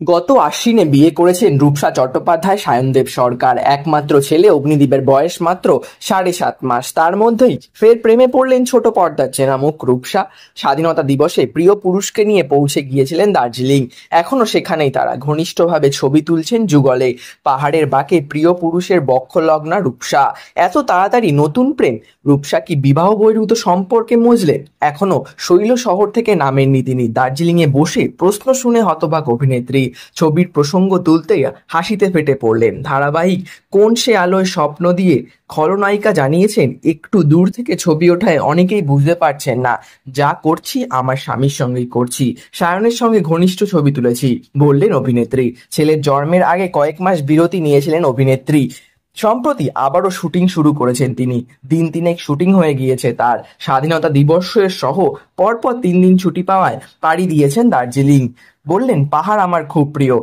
গত আশ্বিনে বিয়ে করেছেন রূপসা চট্টোপাধ্যায় সায়নদেব সরকার। একমাত্র ছেলে অগ্নিদীপের বয়স মাত্র 7.5 মাস। তার মধ্যেই ফের প্রেমে পড়লেন ছোট পর্দার চেনা মুখ রূপসা। স্বাধীনতা দিবসে প্রিয় পুরুষকে নিয়ে পৌঁছে গিয়েছিলেন দার্জিলিং। এখনো সেখানেই তারা ঘনিষ্ঠভাবে ছবি তুলছেন যুগলে। পাহাড়ের বাঁকে প্রিয় পুরুষের বক্ষলগ্না রূপসা। এত তাড়াতাড়ি নতুন প্রেম? রূপসা কি বিবাহ বহির্ভূত সম্পর্কে মজলেন? এখনো শৈল শহর থেকে নামেননি তিনি। দার্জিলিংয়ে বসে প্রশ্ন শুনে হতবাক অভিনেত্রী। ছবির প্রসঙ্গ তুলতেই হাসিতে ফেটে পড়লেন। ধারাবাহিক কোন সে আলোয় স্বপ্ন দিয়ে খলনায়িকা জানিয়েছেন, একটু দূর থেকে ছবি ওঠায় অনেকেই বুঝতে পারছেন না, যা করছি আমার স্বামীর সঙ্গেই করছি। সায়নের সঙ্গে ঘনিষ্ঠ ছবি তুলেছি বললেন অভিনেত্রী। ছেলের জন্মের আগে কয়েক মাস বিরতি নিয়েছিলেন অভিনেত্রী। সম্প্রতি আবারও শুটিং শুরু করেছেন তিনি। দিন তিনেক শুটিং হয়ে গিয়েছে তার। স্বাধীনতা দিবসের সহ পরপর 3 দিন ছুটি পাওয়ায় পাড়ি দিয়েছেন দার্জিলিং। বললেন, পাহাড় আমার খুব প্রিয়।